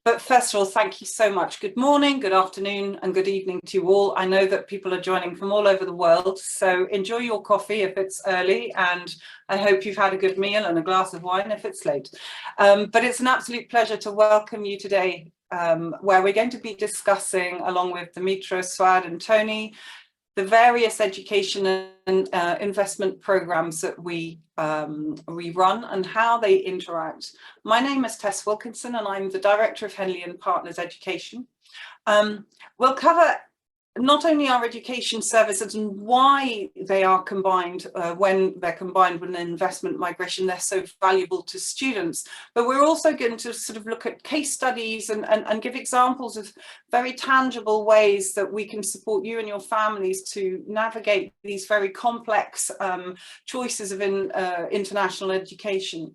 But first of all, thank you so much. Good morning, good afternoon, and good evening to you all. I know that people are joining from all over the world, so enjoy your coffee if it's early, and I hope you've had a good meal and a glass of wine if it's late. But it's an absolute pleasure to welcome you today, where we're going to be discussing, along with Dimitra, Swad, and Tony, the various education and investment programs that we run and how they interact. My name is Tess Wilkinson and I'm the Director of Henley Partners Education. We'll cover not only our education services and why they are combined, when they're combined with an investment migration, they're so valuable to students, but we're also going to sort of look at case studies and give examples of very tangible ways that we can support you and your families to navigate these very complex choices of international education.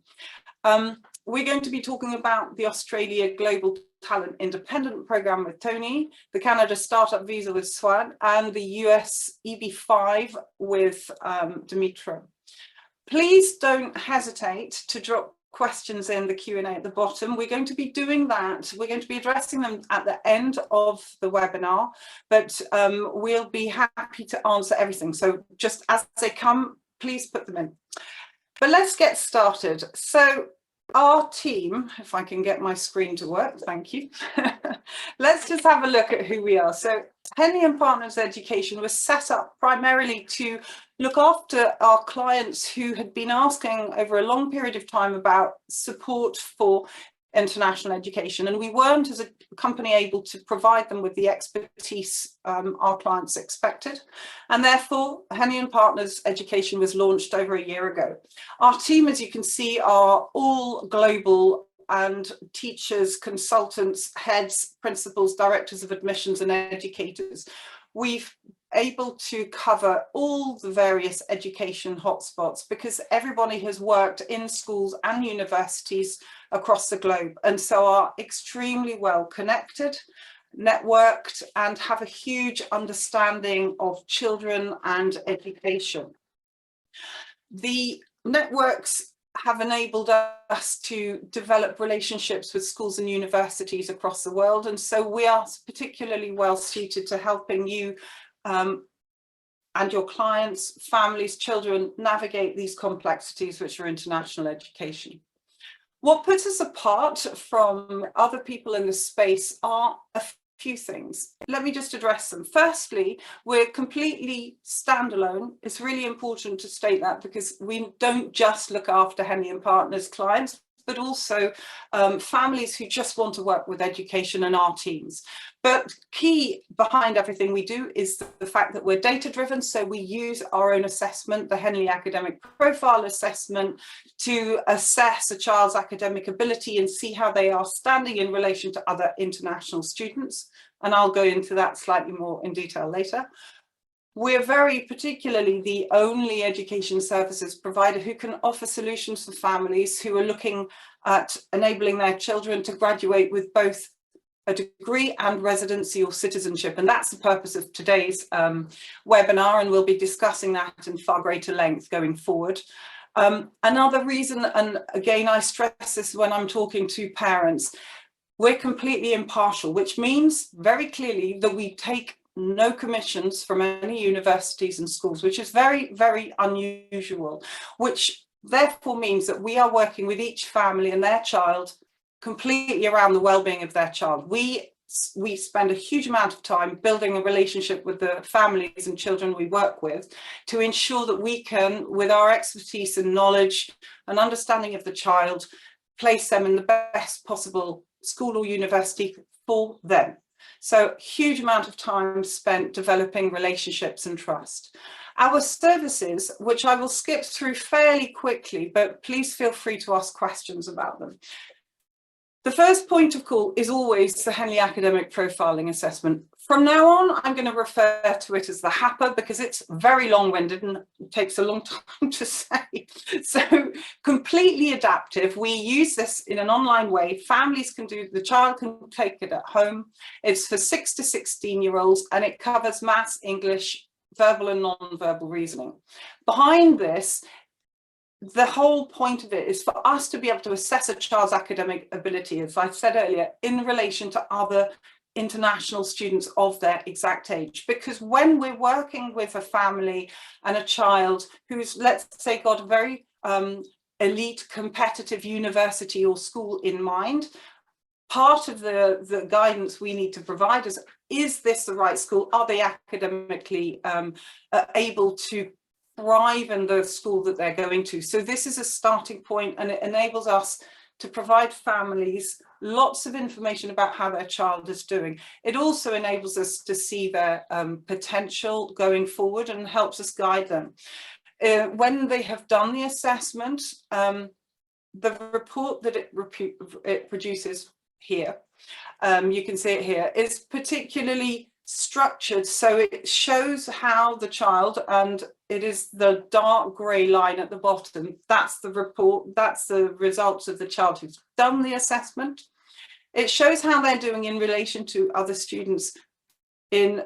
We're going to be talking about the Australia Global Talent Independent Programme with Tony, the Canada Startup Visa with Swad, and the US EB5 with Dimitra. Please don't hesitate to drop questions in the Q&A at the bottom. We're going to be doing that. We're going to be addressing them at the end of the webinar, but we'll be happy to answer everything. So just as they come, please put them in. But let's get started. So our team, if I can get my screen to work, thank you. Let's just have a look at who we are. So Henley Partners Education was set up primarily to look after our clients who had been asking over a long period of time about support for international education, and we weren't as a company able to provide them with the expertise our clients expected, and therefore Henley Partners Education was launched over a year ago. Our team, as you can see, are all global and teachers, consultants, heads, principals, directors of admissions and educators. We've able to cover all the various education hotspots because everybody has worked in schools and universities across the globe, and so are extremely well connected, networked, and have a huge understanding of children and education. The networks have enabled us to develop relationships with schools and universities across the world, and so we are particularly well suited to helping you and your clients, families, children navigate these complexities which are international education. What puts us apart from other people in the space are a few things. Let me just address them. Firstly, we're completely standalone. It's really important to state that because we don't just look after Henley & Partners clients, but also families who just want to work with education and our teams. But key behind everything we do is the fact that we're data driven. So we use our own assessment, the Henley Academic Profile Assessment, to assess a child's academic ability and see how they are standing in relation to other international students. And I'll go into that slightly more in detail later. We're very particularly the only education services provider who can offer solutions for families who are looking at enabling their children to graduate with both a degree and residency or citizenship. And that's the purpose of today's webinar, and we'll be discussing that in far greater length going forward. Another reason, and again, I stress this when I'm talking to parents, we're completely impartial, which means very clearly that we take no commissions from any universities and schools, which is very, very unusual, which therefore means that we are working with each family and their child completely around the well-being of their child. We spend a huge amount of time building a relationship with the families and children we work with to ensure that we can, with our expertise and knowledge and understanding of the child, place them in the best possible school or university for them. So huge amount of time spent developing relationships and trust. Our services, which I will skip through fairly quickly, but please feel free to ask questions about them. The first point of call is always the Henley Academic Profiling Assessment. From now on, I'm going to refer to it as the HAPA because it's very long-winded and it takes a long time to say. So completely adaptive. We use this in an online way. Families can do, the child can take it at home. It's for 6 to 16-year-olds and it covers maths, English, verbal and non-verbal reasoning. Behind this, the whole point of it is for us to be able to assess a child's academic ability, as I said earlier, in relation to other international students of their exact age. Because when we're working with a family and a child who's, let's say, got a very elite competitive university or school in mind, part of the guidance we need to provide is this the right school? Are they academically able to thrive in the school that they're going to? So this is a starting point, and it enables us to provide families lots of information about how their child is doing. It also enables us to see their potential going forward and helps us guide them. When they have done the assessment, the report that it produces here, you can see it here, is particularly structured, so it shows how the child, and it is the dark grey line at the bottom, that's the report, that's the results of the child who's done the assessment. It shows how they're doing in relation to other students in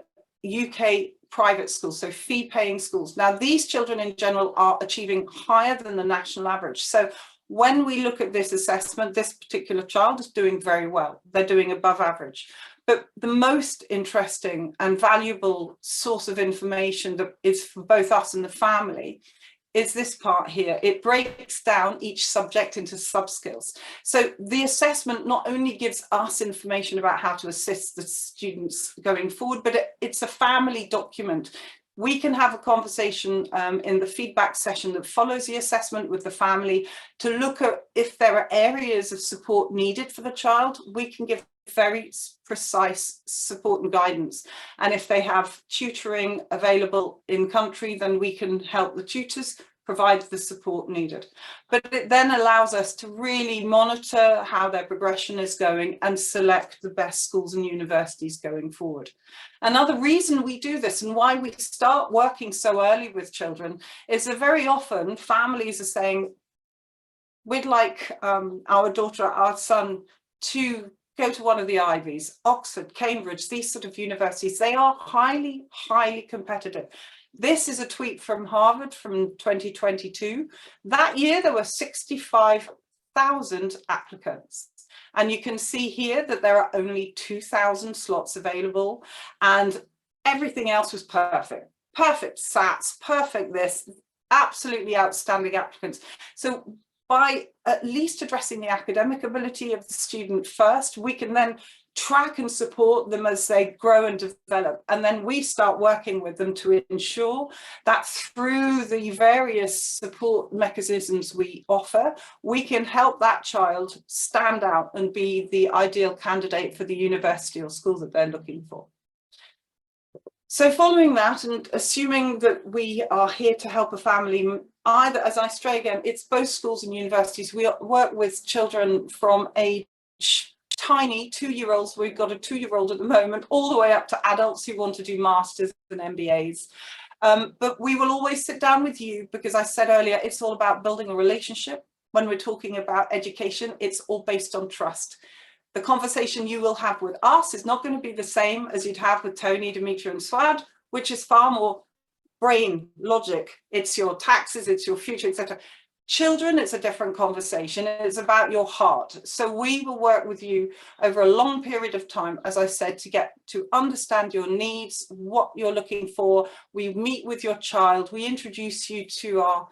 UK private schools, so fee-paying schools. Now, these children in general are achieving higher than the national average. So when we look at this assessment, this particular child is doing very well. They're doing above average. But the most interesting and valuable source of information that is for both us and the family is this part here. It breaks down each subject into sub-skills. So the assessment not only gives us information about how to assist the students going forward, but it's a family document. We can have a conversation in the feedback session that follows the assessment with the family to look at if there are areas of support needed for the child. We can give very precise support and guidance. And if they have tutoring available in country, then we can help the tutors provide the support needed. But it then allows us to really monitor how their progression is going and select the best schools and universities going forward. Another reason we do this and why we start working so early with children is that very often families are saying, we'd like our daughter, our son to go to one of the Ivies, Oxford, Cambridge, these sort of universities. They are highly, highly competitive. This is a tweet from Harvard from 2022. That year, there were 65,000 applicants. And you can see here that there are only 2,000 slots available, and everything else was perfect. Perfect SATs, perfect this, absolutely outstanding applicants. So by at least addressing the academic ability of the student first, we can then track and support them as they grow and develop. And then we start working with them to ensure that through the various support mechanisms we offer, we can help that child stand out and be the ideal candidate for the university or school that they're looking for. So following that, and assuming that we are here to help a family, either, as I stray again, it's both schools and universities. We work with children from age tiny 2-year-olds. We've got a 2-year-old at the moment, all the way up to adults who want to do masters and MBAs. But we will always sit down with you, because I said earlier, it's all about building a relationship. When we're talking about education, it's all based on trust. The conversation you will have with us is not going to be the same as you'd have with Tony, Dimitri and Swad, which is far more brain logic. It's your taxes, it's your future, etc. Children, it's a different conversation. It's about your heart. So we will work with you over a long period of time, as I said, to get to understand your needs, what you're looking for. We meet with your child. We introduce you to our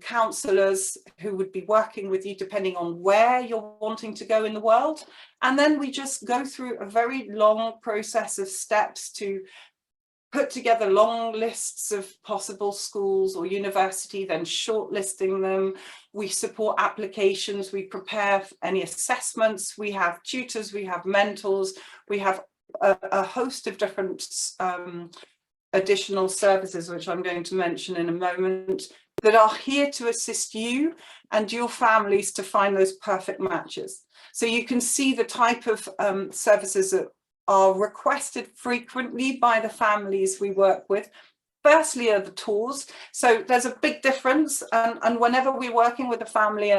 counsellors who would be working with you depending on where you're wanting to go in the world. And then we just go through a very long process of steps to put together long lists of possible schools or university, then shortlisting them. We support applications, we prepare any assessments, we have tutors, we have mentors, we have a host of different additional services, which I'm going to mention in a moment, that are here to assist you and your families to find those perfect matches. So you can see the type of services that are requested frequently by the families we work with. Firstly are the tours. So there's a big difference, and whenever we're working with a family,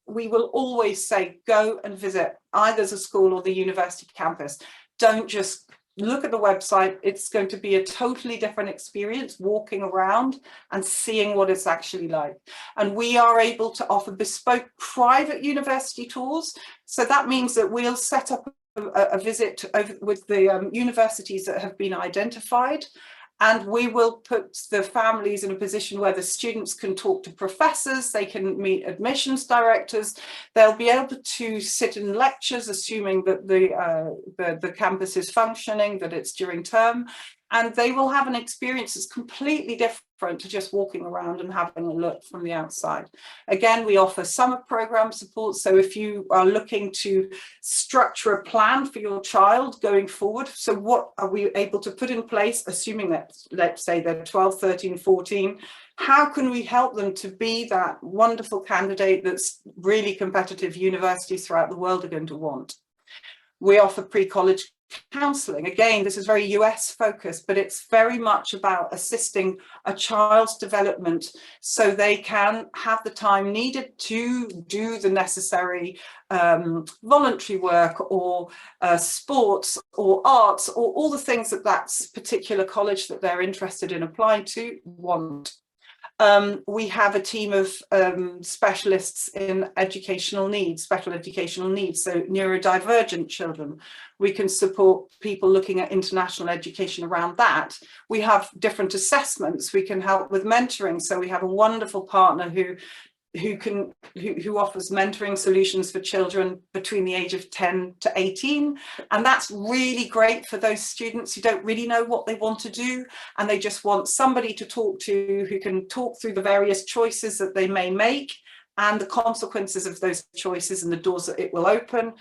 we will always say, go and visit either the school or the university campus. Don't just look at the website, it's going to be a totally different experience walking around and seeing what it's actually like. And we are able to offer bespoke private university tours. So that means that we'll set up a visit with the universities that have been identified. And we will put the families in a position where the students can talk to professors, they can meet admissions directors, they'll be able to sit in lectures, assuming that the campus is functioning, that it's during term, and they will have an experience that's completely different to just walking around and having a look from the outside. Again, we offer summer program support, so if you are looking to structure a plan for your child going forward, so what are we able to put in place, assuming that, let's say they're 12, 13, 14, how can we help them to be that wonderful candidate that's really competitive universities throughout the world are going to want? We offer pre-college counselling. Again, this is very US focused, but it's very much about assisting a child's development so they can have the time needed to do the necessary voluntary work or sports or arts or all the things that particular college that they're interested in applying to want. We have a team of specialists in educational needs, special educational needs, so neurodivergent children. We can support people looking at international education around that. We have different assessments. We can help with mentoring. So we have a wonderful partner who offers mentoring solutions for children between the age of 10 to 18, and that's really great for those students who don't really know what they want to do and they just want somebody to talk to who can talk through the various choices that they may make and the consequences of those choices and the doors that it will open,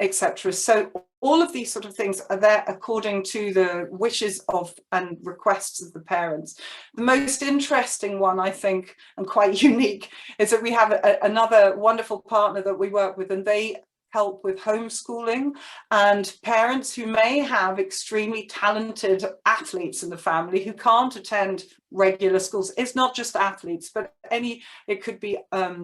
etc. So all of these sort of things are there according to the wishes of and requests of the parents. The most interesting one, I think, and quite unique, is that we have another wonderful partner that we work with, and they help with homeschooling, and parents who may have extremely talented athletes in the family who can't attend regular schools. It's not just athletes, but it could be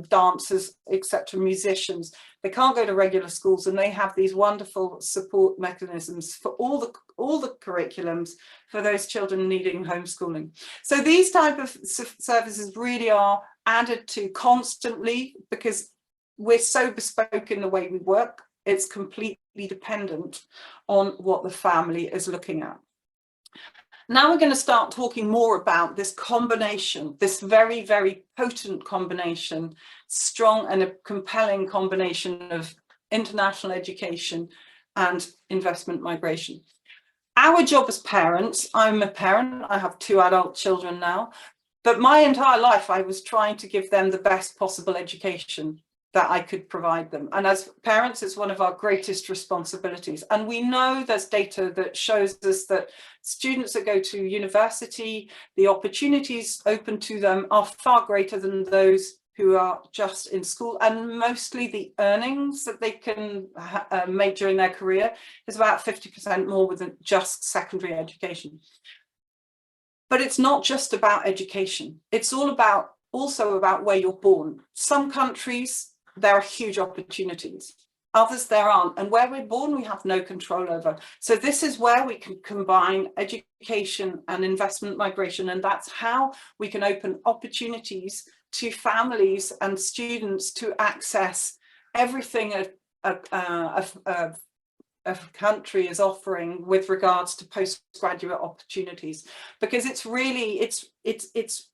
dancers, etc., musicians. They can't go to regular schools, and they have these wonderful support mechanisms for all the curriculums for those children needing homeschooling. So these type of services really are added to constantly because we're so bespoke in the way we work. It's completely dependent on what the family is looking at. Now we're going to start talking more about this combination, this very, very potent combination, strong and a compelling combination of international education and investment migration. Our job as parents, I'm a parent, I have 2 adult children now, but my entire life I was trying to give them the best possible education that I could provide them. And as parents, it's one of our greatest responsibilities. And we know there's data that shows us that students that go to university, the opportunities open to them are far greater than those who are just in school, and mostly the earnings that they can make during their career is about 50% more with just secondary education. But it's not just about education. It's also about where you're born. Some countries, there are huge opportunities. Others there aren't. And where we're born, we have no control over. So this is where we can combine education and investment migration. And that's how we can open opportunities to families and students to access everything a country is offering with regards to postgraduate opportunities. Because it's really, it's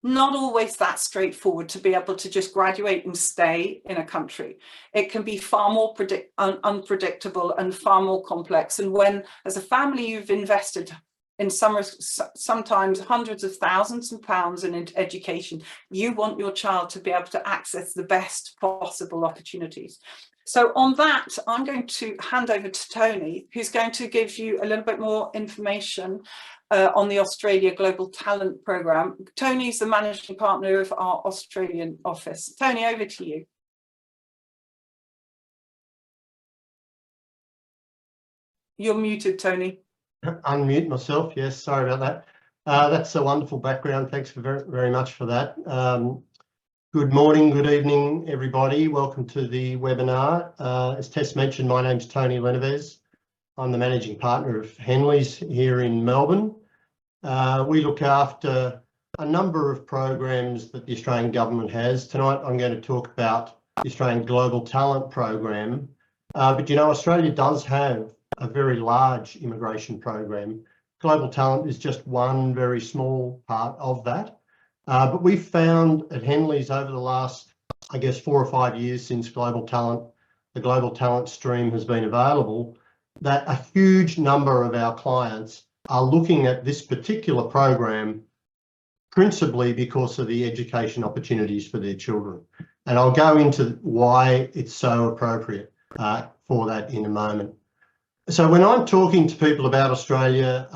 not always that straightforward to be able to just graduate and stay in a country. It can be far more unpredictable and far more complex. And when, as a family, you've invested in sometimes hundreds of thousands of pounds in education, you want your child to be able to access the best possible opportunities. So on that, I'm going to hand over to Tony, who's going to give you a little bit more information on the Australia Global Talent Programme. Tony's the managing partner of our Australian office. Tony, over to you. You're muted, Tony. Unmute myself, yes, sorry about that. That's a wonderful background. Thanks very much for that. Good morning, good evening, everybody. Welcome to the webinar. As Tess mentioned, my name's Tony Leneves. I'm the managing partner of Henley's here in Melbourne. We look after a number of programs that the Australian government has. Tonight I'm going to talk about the Australian Global Talent Program. But you know, Australia does have a very large immigration program. Global Talent is just one very small part of that. But we've found at Henley's over the last, I guess, 4 or 5 years since the Global Talent stream has been available, that a huge number of our clients are looking at this particular program principally because of the education opportunities for their children. And I'll go into why it's so appropriate for that in a moment. So when I'm talking to people about Australia,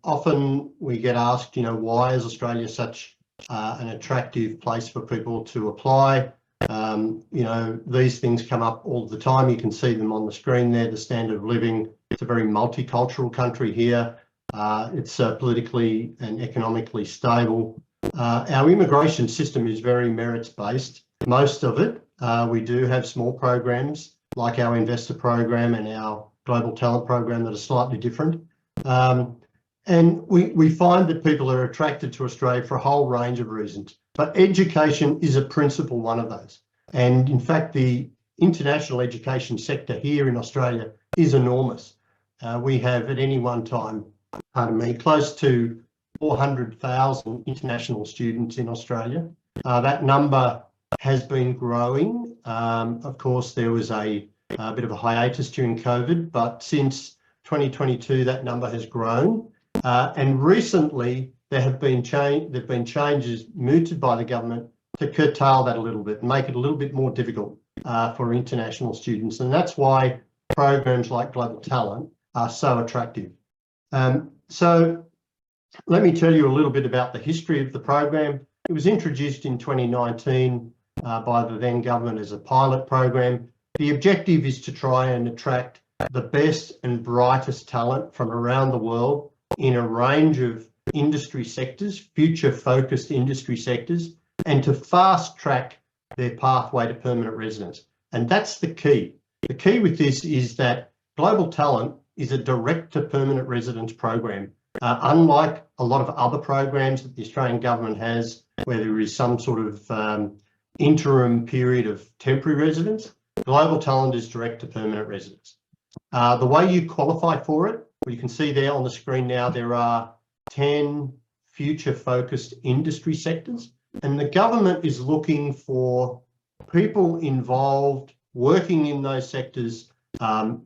often we get asked, you know, why is Australia such an attractive place for people to apply? You know, these things come up all the time. You can see them on the screen there, the standard of living. It's a very multicultural country here. It's politically and economically stable. Our immigration system is very merits-based. Most of it, we do have small programs like our investor program and our global talent program that are slightly different. And we find that people are attracted to Australia for a whole range of reasons, but education is a principal one of those. And in fact, the international education sector here in Australia is enormous. We have at any one time, close to 400,000 international students in Australia. That number has been growing. Of course, there was a bit of a hiatus during COVID, but since 2022, that number has grown. And recently, there have been changes mooted by the government to curtail that a little bit and make it a little bit more difficult for international students. And that's why programs like Global Talent are so attractive. So let me tell you a little bit about the history of the program. It was introduced in 2019 by the then government as a pilot program. The objective is to try and attract the best and brightest talent from around the world in a range of industry sectors, future-focused industry sectors, and to fast-track their pathway to permanent residence. And that's the key. The key with this is that Global Talent is a direct-to-permanent residence program. Unlike a lot of other programs that the Australian government has, where there is some sort of interim period of temporary residence, Global Talent is direct to permanent residence. The way you qualify for it, well, you can see there on the screen now, there are 10 future-focused industry sectors, and the government is looking for people involved working in those sectors,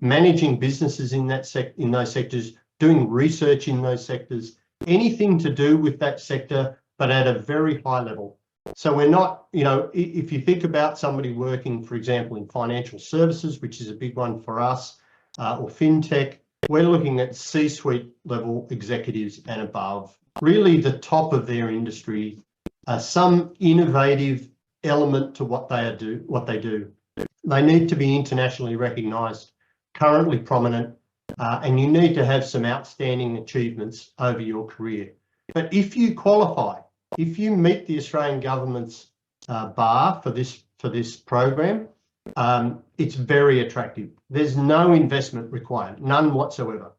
managing businesses in those sectors, doing research in those sectors, anything to do with that sector, but at a very high level. So we're not, you know, if you think about somebody working, for example, in financial services, which is a big one for us, or fintech, we're looking at C-suite level executives and above, really the top of their industry, some innovative element to what they do. They need to be internationally recognised, currently prominent, and you need to have some outstanding achievements over your career. But if you qualify, if you meet the Australian government's bar for this program, it's very attractive. There's no investment required, none whatsoever.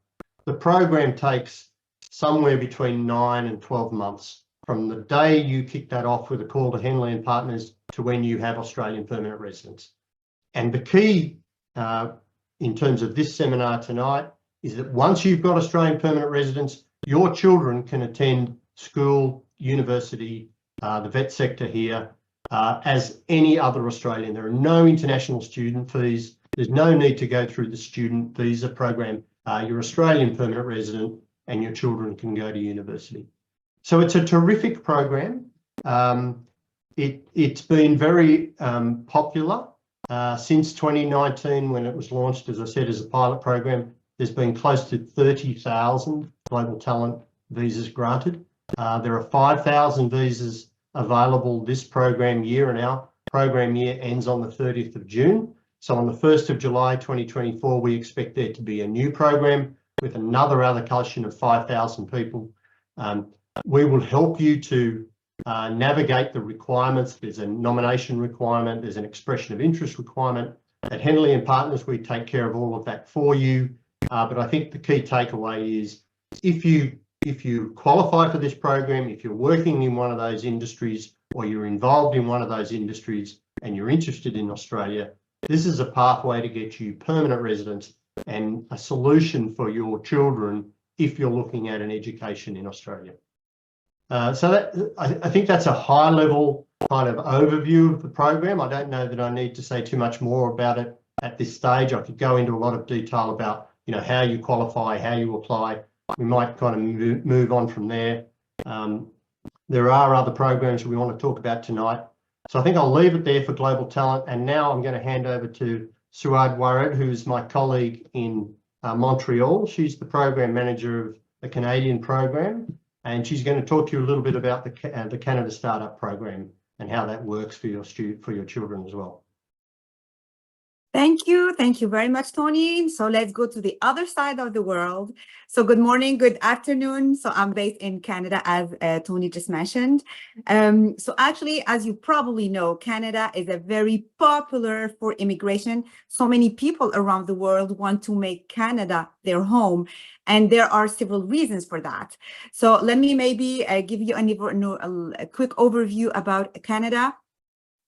The program takes somewhere between 9 and 12 months from the day you kick that off with a call to Henley Partners to when you have Australian permanent residence. And the key in terms of this seminar tonight is that once you've got Australian permanent residence, your children can attend school, university, the vet sector here, as any other Australian. There are no international student fees. There's no need to go through the student visa program. You're Australian permanent resident and your children can go to university. So it's a terrific program. It's been very popular since 2019 when it was launched, as I said, as a pilot program. There's been close to 30,000 global talent visas granted. There are 5,000 visas available this program year, and our program year ends on the 30th of June. So on the 1st of July 2024, we expect there to be a new program with another allocation of 5,000 people. We will help you to navigate the requirements. There's a nomination requirement, there's an expression of interest requirement. At Henley Partners, we take care of all of that for you. But I think the key takeaway is if you qualify for this program, if you're working in one of those industries or you're involved in one of those industries and you're interested in Australia, this is a pathway to get you permanent residence and a solution for your children if you're looking at an education in Australia. So that I think that's a high level kind of overview of the program. I don't know that I need to say too much more about it at this stage. I could go into a lot of detail about, you know, how you qualify, how you apply. We might kind of move on from there. There are other programs we want to talk about tonight. So I think I'll leave it there for global talent. And now I'm going to hand over to Suad Warid, who's my colleague in Montreal. She's the program manager of the Canadian program, and she's going to talk to you a little bit about the Canada Startup Program and how that works for your children as well. Thank you very much, Tony. So let's go to the other side of the world. So good morning, good afternoon. So I'm based in Canada, as Tony just mentioned. So actually, as you probably know, Canada is a very popular for immigration. So many people around the world want to make Canada their home, and there are several reasons for that. So let me maybe give you a quick overview about Canada.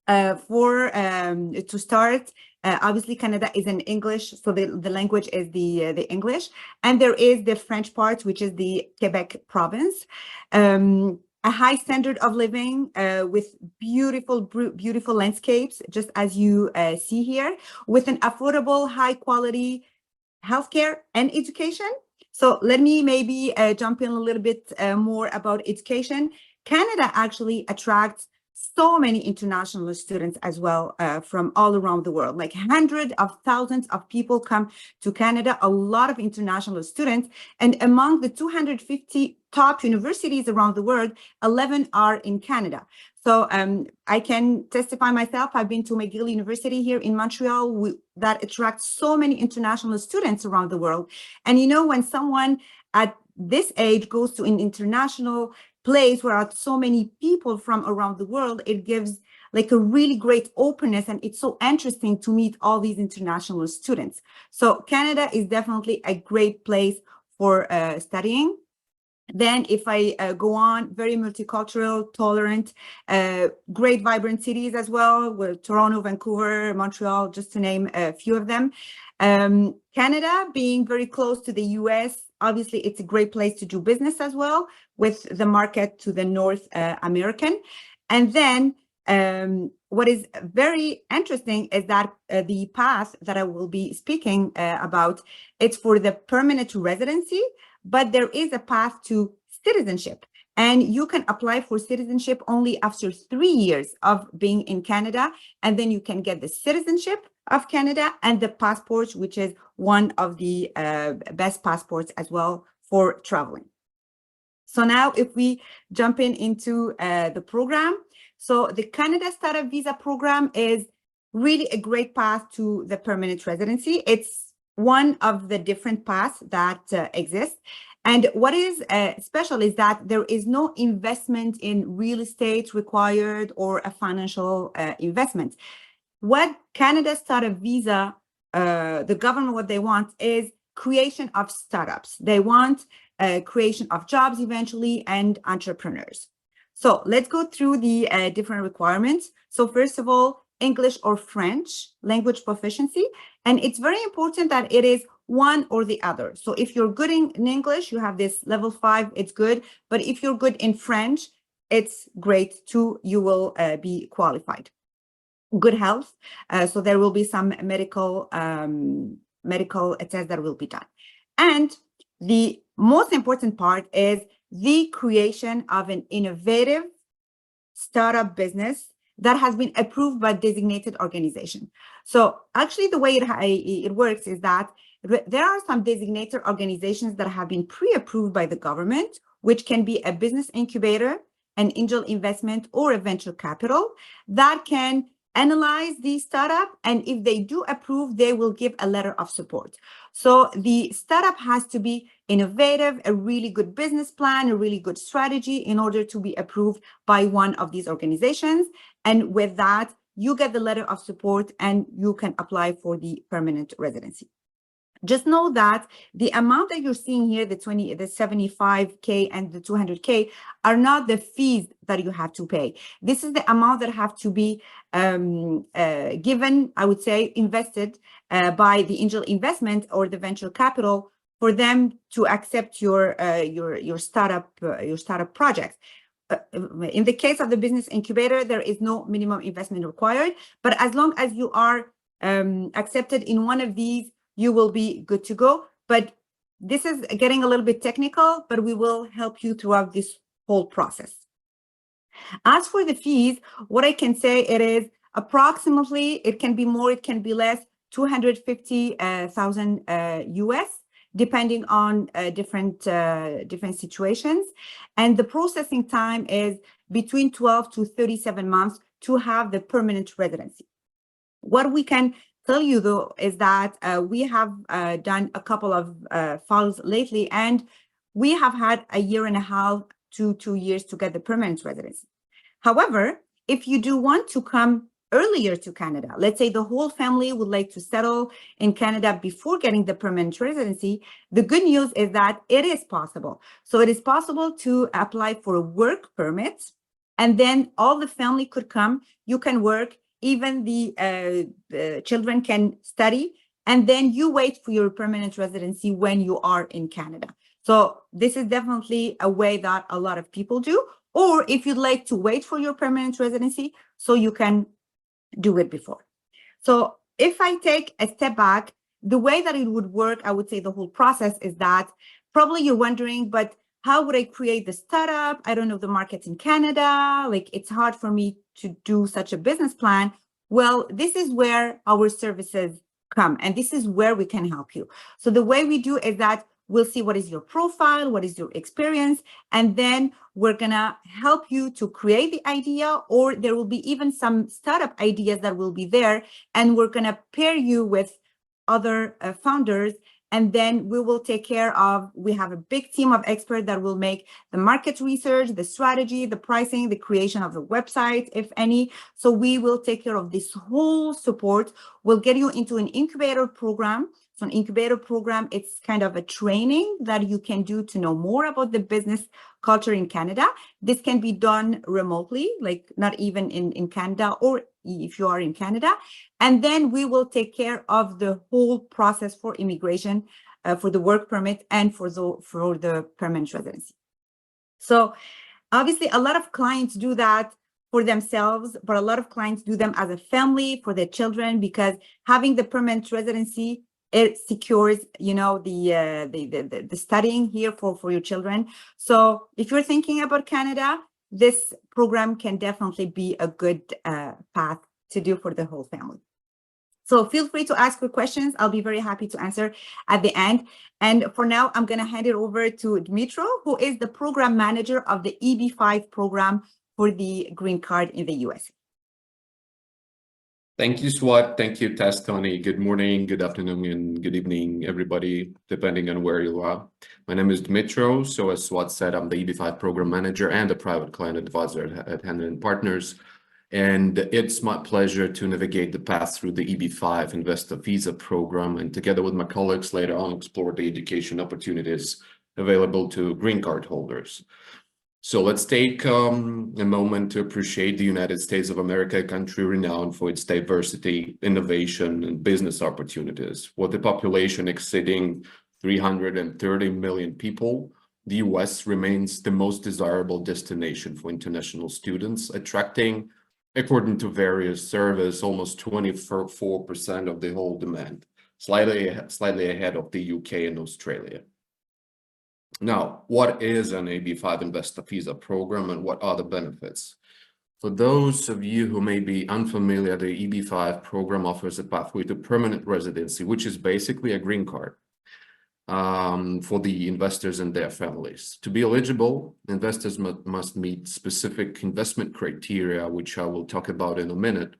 To start, obviously Canada is in English, so the language is the English, and there is the French part, which is the Quebec province. A high standard of living with beautiful landscapes, just as you see here, with an affordable, high quality healthcare and education. So let me maybe jump in a little bit more about education. Canada actually attracts so many international students as well from all around the world. Like hundreds of thousands of people come to Canada, a lot of international students. And among the 250 top universities around the world, 11 are in Canada. So I can testify myself. I've been to McGill University here in Montreal that attracts so many international students around the world. And you know, when someone at this age goes to an international place where are so many people from around the world, it gives like a really great openness, and it's so interesting to meet all these international students. So Canada is definitely a great place for studying. Then if I go on, very multicultural, tolerant, great vibrant cities as well, with Toronto, Vancouver, Montreal, just to name a few of them. Canada being very close to the US, obviously it's a great place to do business as well, with the market to the North American. And then what is very interesting is that the path that I will be speaking about, it's for the permanent residency, but there is a path to citizenship. And you can apply for citizenship only after 3 years of being in Canada, and then you can get the citizenship of Canada and the passport, which is one of the best passports as well for traveling. So now if we jump into the program. So the Canada Startup Visa program is really a great path to the permanent residency. It's one of the different paths that exist. And what is special is that there is no investment in real estate required or a financial investment. What Canada Startup Visa, the government, what they want is creation of startups. They want creation of jobs eventually and entrepreneurs. So let's go through the different requirements. So first of all, English or French language proficiency. And it's very important that it is one or the other. So if you're good in English, you have this level 5, it's good. But if you're good in French, it's great too, you will be qualified. Good health. So there will be some medical tests that will be done. And the most important part is the creation of an innovative startup business that has been approved by designated organization. So actually the way it works is that there are some designated organizations that have been pre-approved by the government, which can be a business incubator, an angel investment, or a venture capital that can analyze the startup, and if they do approve, they will give a letter of support. So the startup has to be innovative, a really good business plan, a really good strategy in order to be approved by one of these organizations. And with that, you get the letter of support and you can apply for the permanent residency. Just know that the amount that you're seeing here, the 75K and the 200K, are not the fees that you have to pay. This is the amount that have to be given, I would say, invested by the angel investment or the venture capital for them to accept your startup project. In the case of the business incubator, there is no minimum investment required, but as long as you are accepted in one of these, you will be good to go. But this is getting a little bit technical, but we will help you throughout this whole process. As for the fees, what I can say, it is approximately, it can be more, it can be less, 250,000 US, depending on different situations. And the processing time is between 12 to 37 months to have the permanent residency. What we can tell you though is that we have done a couple of files lately, and we have had 1.5 to 2 years to get the permanent residency. However, if you do want to come earlier to Canada, let's say the whole family would like to settle in Canada before getting the permanent residency, the good news is that it is possible. So it is possible to apply for a work permit, and then all the family could come, you can work, even the children can study, and then you wait for your permanent residency when you are in Canada. So this is definitely a way that a lot of people do, or if you'd like to wait for your permanent residency, so you can do it before. So if I take a step back, the way that it would work, I would say the whole process is that probably you're wondering, but how would I create the startup? I don't know the markets in Canada. Like, it's hard for me to do such a business plan. Well, this is where our services come, and this is where we can help you. So the way we do is that we'll see what is your profile, what is your experience, and then we're gonna help you to create the idea, or there will be even some startup ideas that will be there, and we're gonna pair you with other founders, and then we will take care of, we have a big team of experts that will make the market research, the strategy, the pricing, the creation of the website, if any. So we will take care of this whole support. We'll get you into an incubator program. So an incubator program, it's kind of a training that you can do to know more about the business culture in Canada. This can be done remotely, like not even in Canada, or if you are in Canada. And then we will take care of the whole process for immigration, for the work permit, and for the permanent residency. So obviously a lot of clients do that for themselves, but a lot of clients do them as a family for their children, because having the permanent residency, it secures, you know, the studying here for your children. So if you're thinking about Canada, this program can definitely be a good path to do for the whole family. So feel free to ask your questions. I'll be very happy to answer at the end. And for now, I'm going to hand it over to Dmitro, who is the program manager of the EB5 program for the green card in the US. Thank you, Swat. Thank you, Tony. Good morning, good afternoon, and good evening, everybody, depending on where you are. My name is Dmitro. So as Swat said, I'm the EB5 program manager and a private client advisor at Henley Partners. And it's my pleasure to navigate the path through the EB5 Investor Visa program, and together with my colleagues later on explore the education opportunities available to green card holders. So let's take a moment to appreciate the United States of America, a country renowned for its diversity, innovation, and business opportunities. With a population exceeding 330 million people, the US remains the most desirable destination for international students, attracting, according to various surveys, almost 24% of the whole demand, slightly ahead of the UK and Australia. Now, what is an EB5 Investor Visa program, and what are the benefits? For those of you who may be unfamiliar, the EB5 program offers a pathway to permanent residency, which is basically a green card for the investors and their families. To be eligible, investors must meet specific investment criteria, which I will talk about in a minute.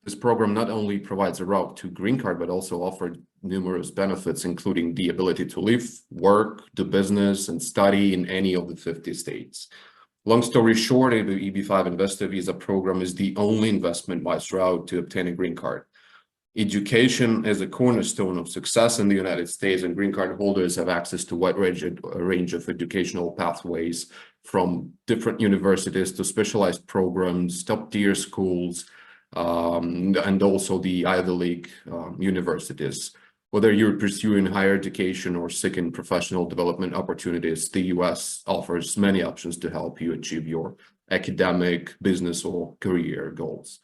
This program not only provides a route to green card, but also offers numerous benefits, including the ability to live, work, do business, and study in any of the 50 states. Long story short, the EB5 Investor Visa program is the only investment-wise route to obtain a green card. Education is a cornerstone of success in the United States, and green card holders have access to a range of educational pathways, from different universities to specialized programs, top-tier schools, and also the Ivy League universities. Whether you're pursuing higher education or seeking professional development opportunities, the US offers many options to help you achieve your academic, business, or career goals.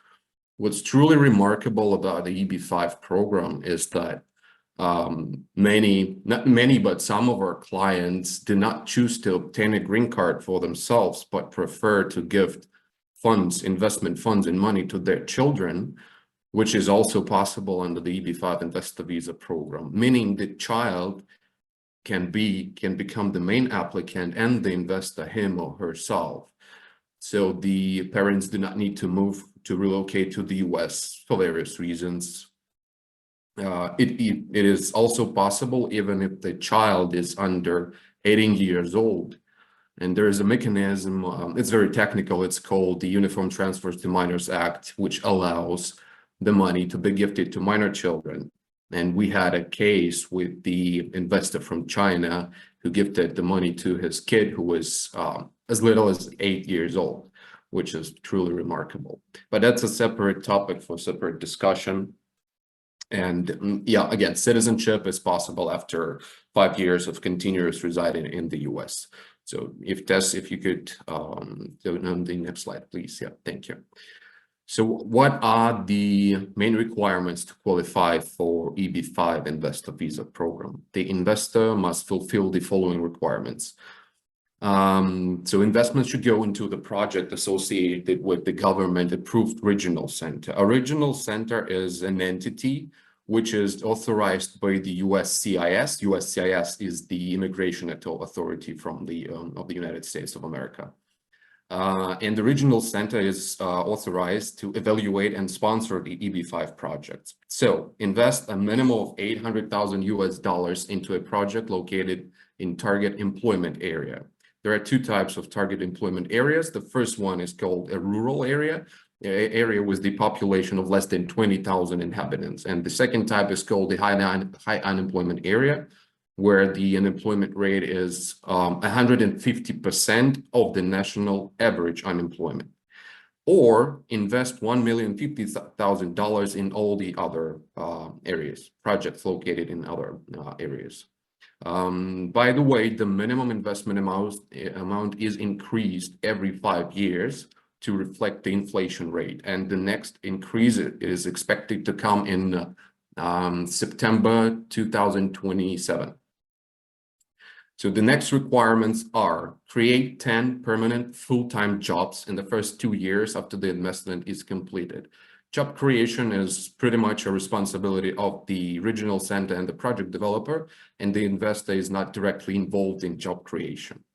What's truly remarkable about the EB-5 program is that not many, but some of our clients did not choose to obtain a green card for themselves, but prefer to gift funds, investment funds and money to their children, which is also possible under the EB-5 Investor Visa program, meaning the child can become the main applicant and the investor, him or herself. So the parents do not need to relocate to the US for various reasons. It is also possible even if the child is under 18 years old. And there is a mechanism, it's very technical, it's called the Uniform Transfers to Minors Act, which allows the money to be gifted to minor children. And we had a case with the investor from China who gifted the money to his kid who was as little as 8 years old, which is truly remarkable. But that's a separate topic for separate discussion. And yeah, again, citizenship is possible after 5 years of continuous residing in the US. So if Tess, if you could go on the next slide, please. Yeah, thank you. So what are the main requirements to qualify for EB-5 Investor Visa program? The investor must fulfill the following requirements. So investments should go into the project associated with the government-approved regional center. A regional center is an entity which is authorized by the USCIS. USCIS is the Immigration Authority from the of the United States of America. And the regional center is authorized to evaluate and sponsor the EB-5 projects. So invest a minimum of $800,000 US into a project located in target employment area. There are two types of target employment areas. The first one is called a rural area with the population of less than 20,000 inhabitants. And the second type is called the high unemployment area, where the unemployment rate is 150% of the national average unemployment. Or invest $1,050,000 in all the other areas, projects located in other areas. By the way, the minimum investment amount is increased every 5 years to reflect the inflation rate. And the next increase is expected to come in September 2027. So the next requirements are create 10 permanent full-time jobs in the first 2 years after the investment is completed. Job creation is pretty much a responsibility of the regional center and the project developer, and the investor is not directly involved in job creation.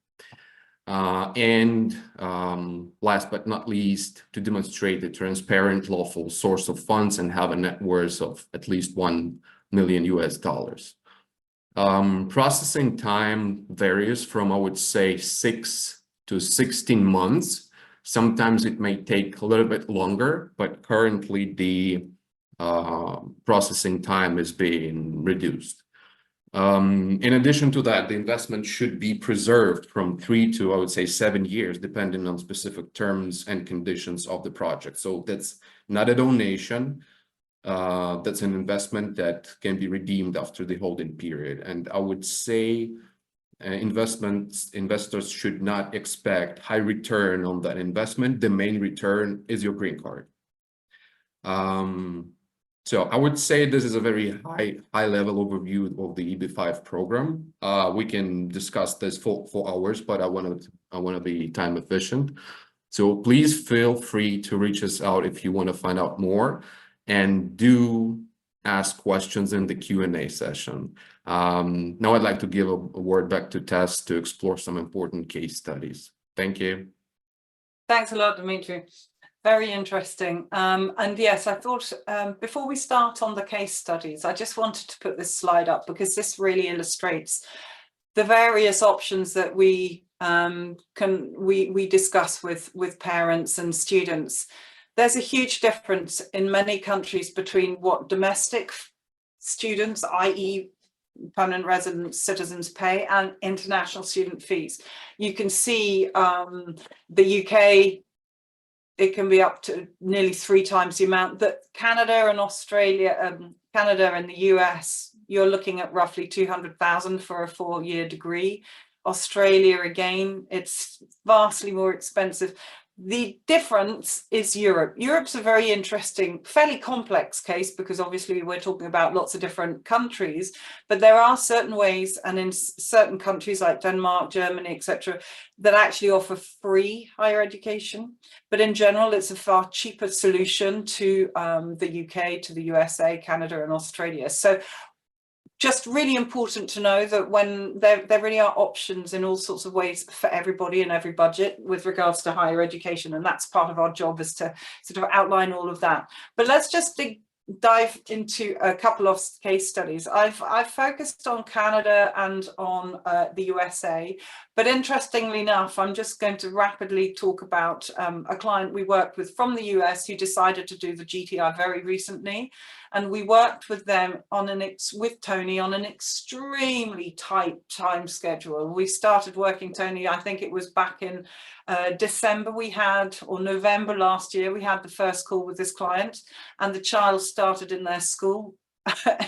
Last but not least, to demonstrate the transparent, lawful source of funds and have a net worth of at least $1 million US. Processing time varies from, I would say, 6 to 16 months. Sometimes it may take a little bit longer, but currently the processing time is being reduced. In addition to that, the investment should be preserved from 3 to, I would say, 7 years, depending on specific terms and conditions of the project. So that's not a donation. That's an investment that can be redeemed after the holding period. And I would say investors should not expect high return on that investment. The main return is your green card. So I would say this is a very high level overview of the EB-5 program. We can discuss this for hours, but I want to be time efficient. So please feel free to reach us out if you want to find out more, and do ask questions in the Q&A session. Now I'd like to give a word back to Tess to explore some important case studies. Thank you. Thanks a lot, Dimitri. Very interesting. And yes, I thought before we start on the case studies, I just wanted to put this slide up because this really illustrates the various options that we discuss with parents and students. there's a huge difference in many countries between what domestic students, i.e. permanent resident citizens, pay and international student fees. You can see the UK, it can be up to nearly 3 times the amount. That Canada and Australia, Canada and the US, you're looking at roughly 200,000 for a 4-year degree. Australia, again, it's vastly more expensive. The difference is Europe. Europe's a very interesting, fairly complex case, because obviously we're talking about lots of different countries, but there are certain ways, and in certain countries like Denmark, Germany, etc., that actually offer free higher education. But in general, it's a far cheaper solution to the UK, to the USA, Canada, and Australia. So just really important to know that when there really are options in all sorts of ways for everybody in every budget with regards to higher education, and that's part of our job, is to sort of outline all of that. But let's just dive into a couple of case studies. I've focused on Canada and on the USA, but interestingly enough, I'm just going to rapidly talk about a client we worked with from the US who decided to do the GTI very recently. And we worked with them with Tony on an extremely tight time schedule. We started working, Tony, I think it was back in December or November last year, we had the first call with this client, and the child started in their school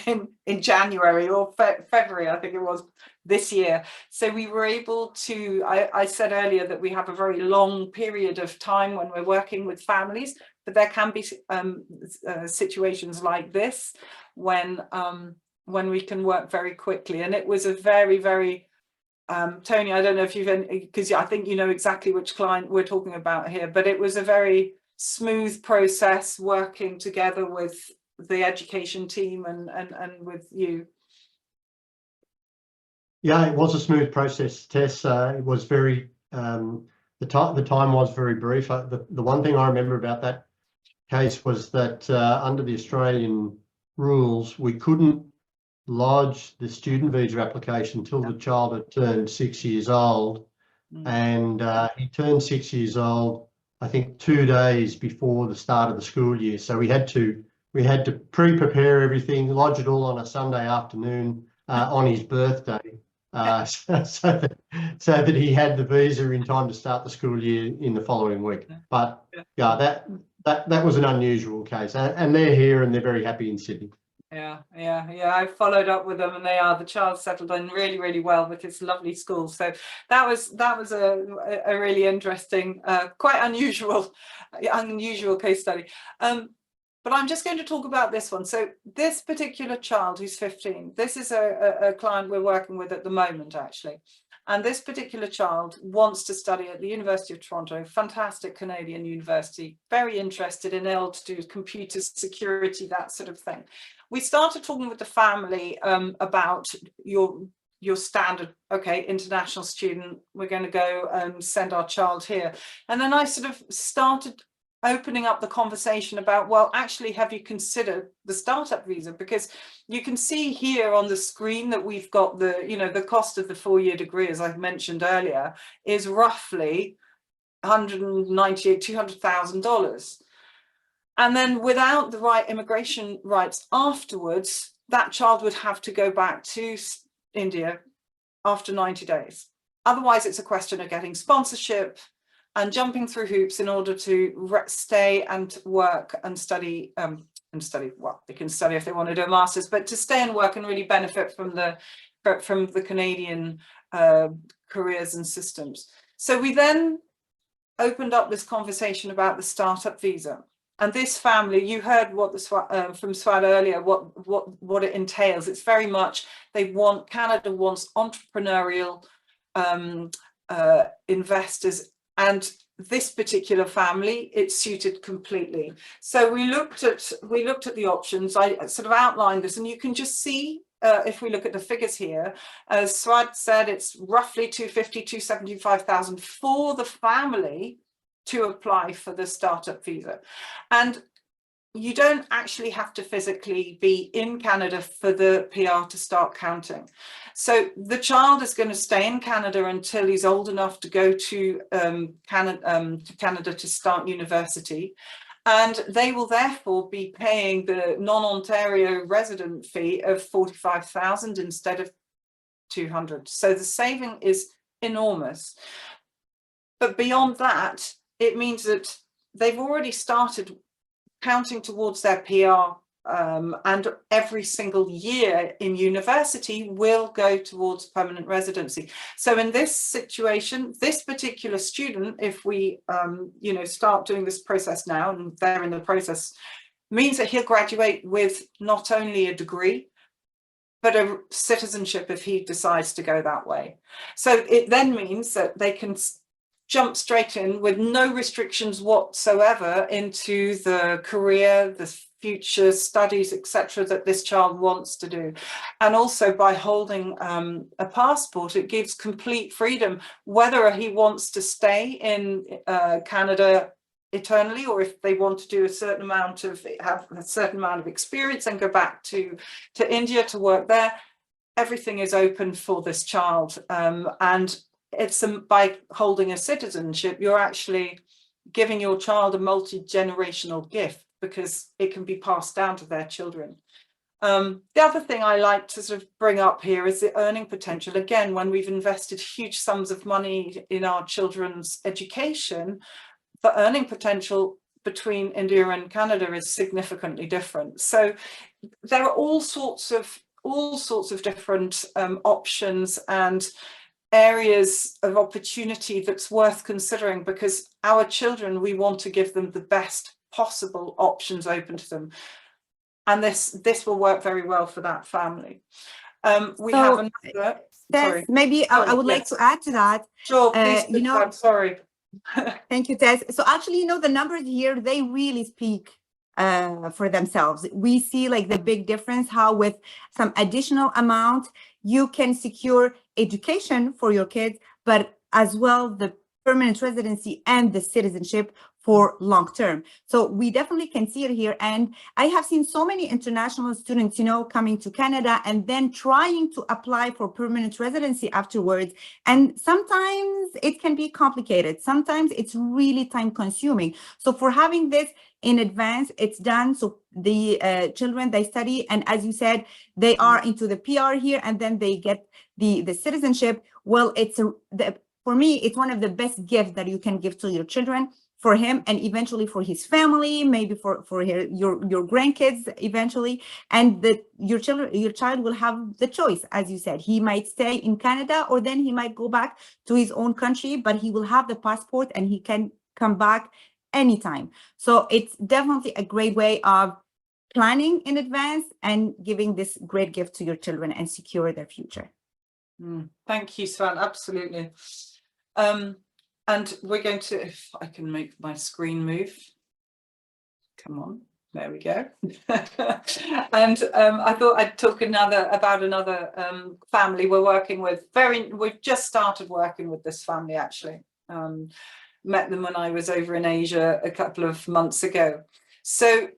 in January or February, I think it was, this year. So we were able to, I said earlier that we have a very long period of time when we're working with families, but there can be situations like this when we can work very quickly. And it was a very, very, Tony, I don't know if you've, because I think you know exactly which client we're talking about here, but it was a very smooth process working together with the education team and with you. Yeah, it was a smooth process, Tess. It was very, the time was very brief. The one thing I remember about that case was that under the Australian rules, we couldn't lodge the student visa application until the child had turned 6 years old. And he turned 6 years old, I think 2 days before the start of the school year. So we had to pre-prepare everything, lodge it all on a Sunday afternoon on his birthday, so that he had the visa in time to start the school year in the following week. But yeah, that was an unusual case, and they're here and they're very happy in Sydney. Yeah. I followed up with them, and the child settled in really, really well with this lovely school. So that was a really interesting, quite unusual case study. But I'm just going to talk about this one. So this particular child who's 15, this is a client we're working with at the moment, actually. And this particular child wants to study at the University of Toronto, fantastic Canadian university, very interested in able to do computer security, that sort of thing. We started talking with the family about your standard, okay, international student, we're going to go and send our child here. And then I sort of started opening up the conversation about, well, actually, have you considered the startup visa? Because you can see here on the screen that we've got the cost of the 4-year degree, as I mentioned earlier, is roughly $200,000. And then without the right immigration rights afterwards, that child would have to go back to India after 90 days. Otherwise, it's a question of getting sponsorship and jumping through hoops in order to stay and work and study, well, they can study if they want to do a master's, but to stay and work and really benefit from the Canadian careers and systems. So we then opened up this conversation about the startup visa. And this family, you heard what from Swad earlier, what it entails. It's very much, Canada wants entrepreneurial investors. And this particular family, it suited completely. So we looked at the options. I sort of outlined this, and you can just see if we look at the figures here, as Swad said, it's roughly 275,000 for the family to apply for the startup visa. And you don't actually have to physically be in Canada for the PR to start counting. So the child is going to stay in Canada until he's old enough to go to Canada to start university. And they will therefore be paying the non-Ontario resident fee of 45,000 instead of 200. So the saving is enormous. But beyond that, it means that they've already started counting towards their PR, and every single year in university will go towards permanent residency. So in this situation, this particular student, if we start doing this process now, and they're in the process, means that he'll graduate with not only a degree, but a citizenship if he decides to go that way. So it then means that they can jump straight in with no restrictions whatsoever into the career, the future studies, etc., that this child wants to do. And also by holding a passport, it gives complete freedom, whether he wants to stay in Canada eternally, or if they want to do have a certain amount of experience and go back to India to work there. Everything is open for this child, and it's by holding a citizenship, you're actually giving your child a multi-generational gift, because it can be passed down to their children. The other thing I like to sort of bring up here is the earning potential. Again, when we've invested huge sums of money in our children's education, the earning potential between India and Canada is significantly different. So there are all sorts of different options and areas of opportunity that's worth considering, because our children, we want to give them the best possible options open to them, and this will work very well for that family. We have another. Sorry. Maybe I would like to add to that. Sure, please. I'm sorry. Thank you, Tess. So actually, the numbers here, they really speak for themselves. We see like the big difference, how with some additional amount, you can secure education for your kids, but as well the permanent residency and the citizenship for long term. So we definitely can see it here. And I have seen so many international students, coming to Canada and then trying to apply for permanent residency afterwards. And sometimes it can be complicated. Sometimes it's really time consuming. So for having this in advance, it's done. So the children, they study. And as you said, they are into the PR here, and then they get the citizenship. Well, for me, it's one of the best gifts that you can give to your children, for him, and eventually for his family, maybe for your grandkids eventually. And your child will have the choice. As you said, he might stay in Canada, or then he might go back to his own country, but he will have the passport and he can come back anytime. So it's definitely a great way of planning in advance and giving this great gift to your children and secure their future. Thank you, Swan. Absolutely. And we're going to, if I can make my screen move. Come on, there we go. And I thought I'd talk about another family we're working with. We've just started working with this family, actually. Met them when I was over in Asia a couple of months ago. So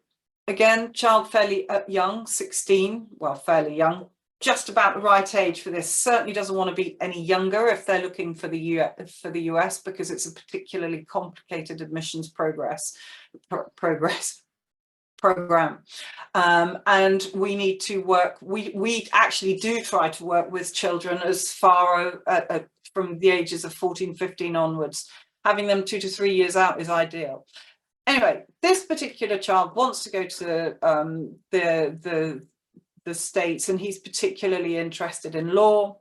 again, child fairly young, 16, well, fairly young, just about the right age for this. Certainly doesn't want to be any younger if they're looking for the US, because it's a particularly complicated admissions program. And we need to work, we actually do try to work with children as far from the ages of 14, 15 onwards. Having them 2 to 3 years out is ideal. Anyway, this particular child wants to go to the States, and he's particularly interested in law,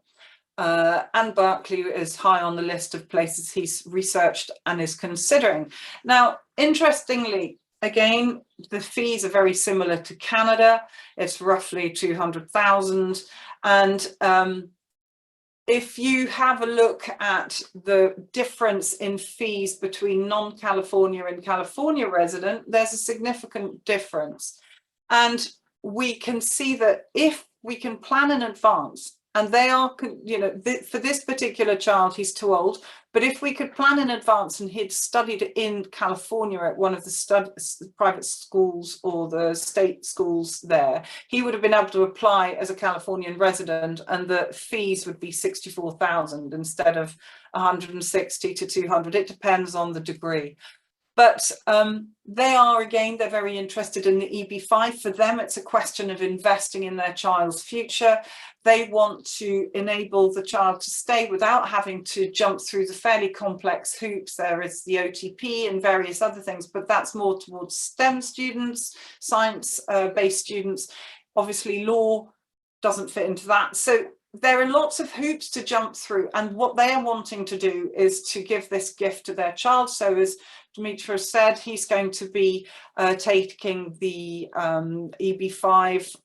and Berkeley is high on the list of places he's researched and is considering. Now, interestingly, again, the fees are very similar to Canada. It's roughly 200,000, and if you have a look at the difference in fees between non-California and California resident, there's a significant difference. And we can see that if we can plan in advance, and they are, for this particular child, he's too old, but if we could plan in advance and he'd studied in California at one of the private schools or the state schools there, he would have been able to apply as a Californian resident, and the fees would be 64,000 instead of 160 to 200. It depends on the degree. But they're very interested in the EB5. For them, it's a question of investing in their child's future. They want to enable the child to stay without having to jump through the fairly complex hoops. There is the OTP and various other things, but that's more towards STEM students, science-based students. Obviously, law doesn't fit into that. So there are lots of hoops to jump through, and what they are wanting to do is to give this gift to their child. So as Dimitra said, he's going to be taking the EB5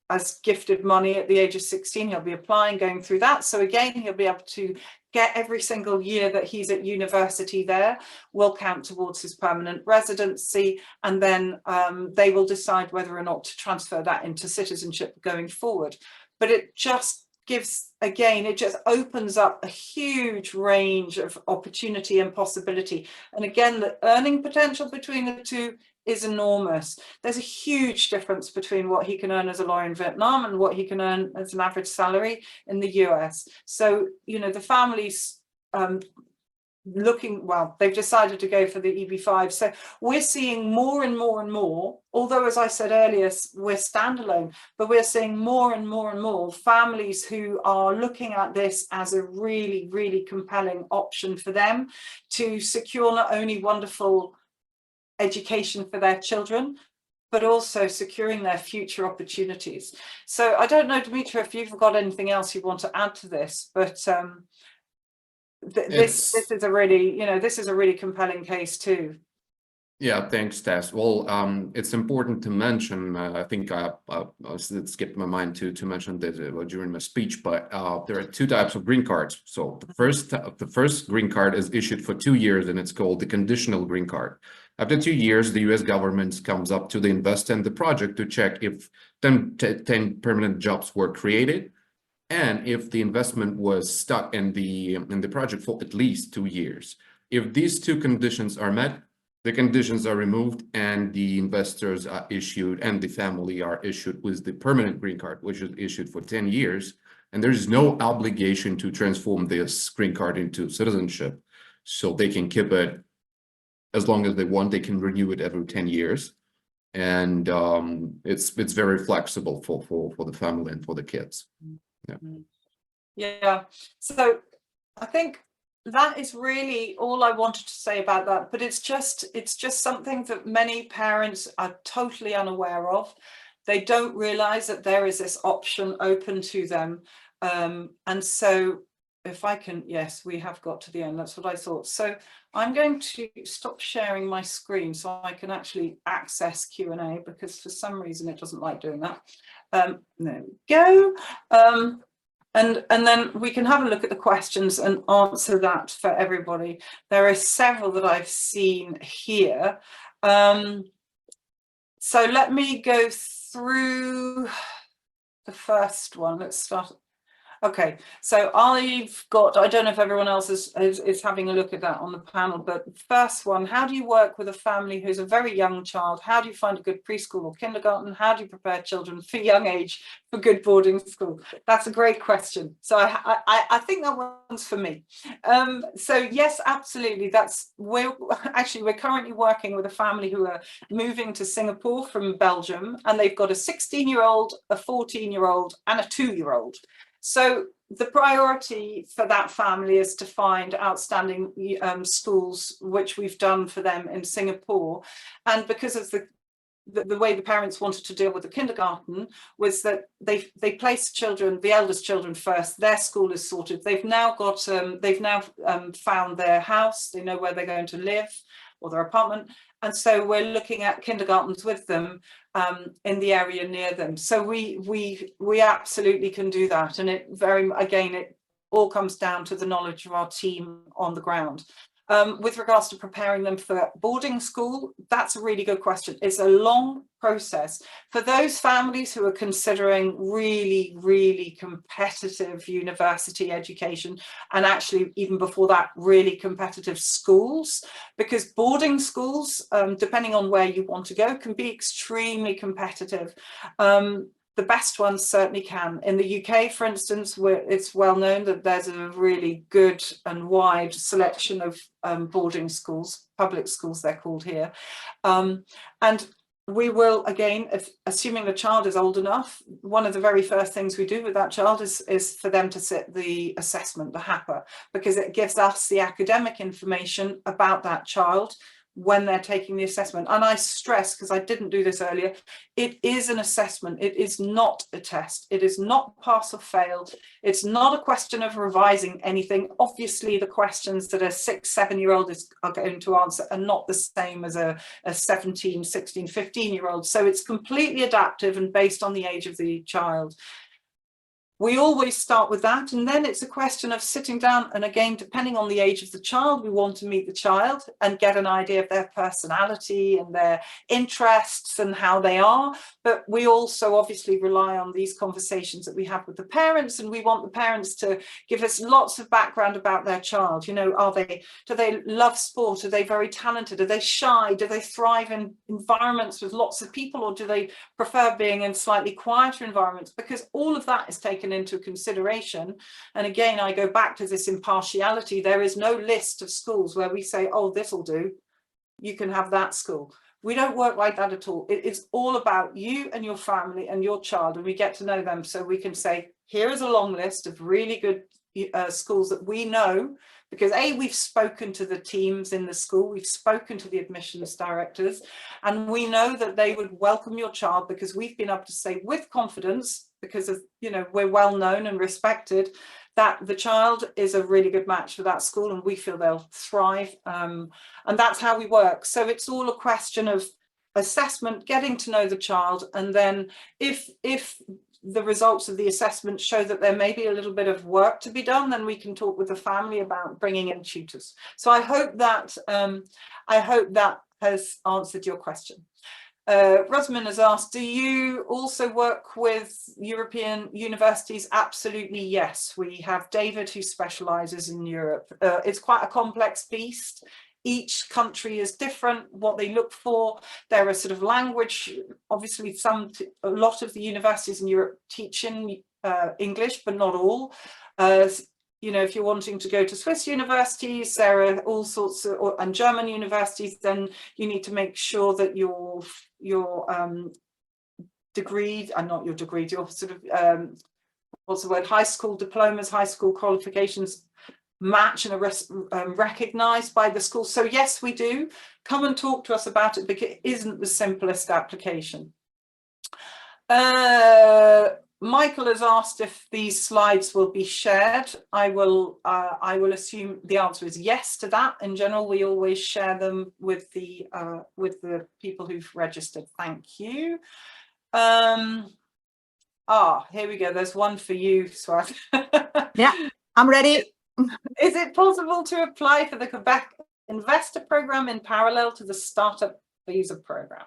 as gifted money at the age of 16. He'll be applying, going through that. So again, he'll be able to get every single year that he's at university there will count towards his permanent residency, and then they will decide whether or not to transfer that into citizenship going forward. But it just gives, again, it just opens up a huge range of opportunity and possibility. And again, the earning potential between the two is enormous. There's a huge difference between what he can earn as a lawyer in Vietnam and what he can earn as an average salary in the US. So, you know, the families they've decided to go for the EB5. So we're seeing more and more and more, although, as I said earlier, we're standalone, but we're seeing more and more and more families who are looking at this as a really, really compelling option for them to secure not only wonderful education for their children, but also securing their future opportunities. So I don't know, Dimitra, if you've got anything else you want to add to this, but this is a really, you know, this is a really compelling case too. Yeah, thanks, Tess. Well, it's important to mention, I think I skipped my mind to mention this during my speech, but there are two types of green cards. So the first green card is issued for 2 years, and it's called the conditional green card. After 2 years, the US government comes up to the investor in the project to check if 10 permanent jobs were created, and if the investment was stuck in the project for at least 2 years. If these two conditions are met, the conditions are removed, and the investors are issued, and the family are issued with the permanent green card, which is issued for 10 years. And there is no obligation to transform this green card into citizenship. So they can keep it as long as they want. They can renew it every 10 years. And it's very flexible for the family and for the kids. Yeah. So I think that is really all I wanted to say about that, but it's just something that many parents are totally unaware of. They don't realize that there is this option open to them. And so if I can, yes, we have got to the end. That's what I thought. So I'm going to stop sharing my screen so I can actually access Q&A, because for some reason it doesn't like doing that. There we go. And then we can have a look at the questions and answer that for everybody. There are several that I've seen here. So let me go through the first one. Let's start. Okay, so I've got, I don't know if everyone else is having a look at that on the panel, but first one, how do you work with a family who's a very young child? How do you find a good preschool or kindergarten? How do you prepare children for young age for good boarding school? That's a great question. So I think that one's for me. So yes, absolutely. We're currently working with a family who are moving to Singapore from Belgium, and they've got a 16-year-old, a 14-year-old, and a 2-year-old. So the priority for that family is to find outstanding schools, which we've done for them in Singapore. And because of the way the parents wanted to deal with the kindergarten was that they placed children, the eldest children first. Their school is sorted. They've now got found their house. They know where they're going to live, or their apartment. And so we're looking at kindergartens with them in the area near them. So we absolutely can do that. And it all comes down to the knowledge of our team on the ground. With regards to preparing them for boarding school, that's a really good question. It's a long process. For those families who are considering really, really competitive university education, and actually even before that, really competitive schools, because boarding schools, depending on where you want to go, can be extremely competitive. the best ones certainly can. In the UK, for instance, where it's well known that there's a really good and wide selection of boarding schools, public schools they're called here. And we will, again, assuming the child is old enough, one of the very first things we do with that child is for them to sit the assessment, the HAPA, because it gives us the academic information about that child when they're taking the assessment. And I stress, because I didn't do this earlier, it is an assessment. It is not a test. It is not pass or fail. It's not a question of revising anything. Obviously, the questions that a 6, 7-year-old are going to answer are not the same as a 17, 16, 15-year-old. So it's completely adaptive and based on the age of the child. We always start with that, and then it's a question of sitting down, and again, depending on the age of the child, we want to meet the child and get an idea of their personality and their interests and how they are. But we also obviously rely on these conversations that we have with the parents, and we want the parents to give us lots of background about their child. You know, do they love sport? Are they very talented? Are they shy? Do they thrive in environments with lots of people, or do they prefer being in slightly quieter environments? Because all of that is taken into consideration. And again, I go back to this impartiality. There is no list of schools where we say, oh, this will do, you can have that school. We don't work like that at all. It's all about you and your family and your child, and we get to know them, so we can say, here is a long list of really good schools that we know, because we've spoken to the teams in the school, we've spoken to the admissions directors, and we know that they would welcome your child, because we've been able to say with confidence, because of, you know, we're well known and respected, that the child is a really good match for that school, and we feel they'll thrive. And that's how we work. So it's all a question of assessment, getting to know the child, and then if the results of the assessment show that there may be a little bit of work to be done, then we can talk with the family about bringing in tutors. So I hope that has answered your question. Rosamund has asked, do you also work with European universities? Absolutely, yes. We have David, who specializes in Europe. It's quite a complex beast. Each country is different, what they look for. There are sort of language, obviously a lot of the universities in Europe teach in English, but not all. You know, if you're wanting to go to Swiss universities, there are all sorts of, and German universities, then you need to make sure that your degree, and not your degree, your sort of, what's the word, high school diplomas, high school qualifications match and are recognized by the school. So yes, we do. Come and talk to us about it, because it isn't the simplest application. Michael has asked if these slides will be shared. I will assume the answer is yes to that. In general, we always share them with the people who've registered. Thank you. Here we go. There's one for you, Swat. Yeah, I'm ready. Is it possible to apply for the Quebec Investor Program in parallel to the Startup Visa Program?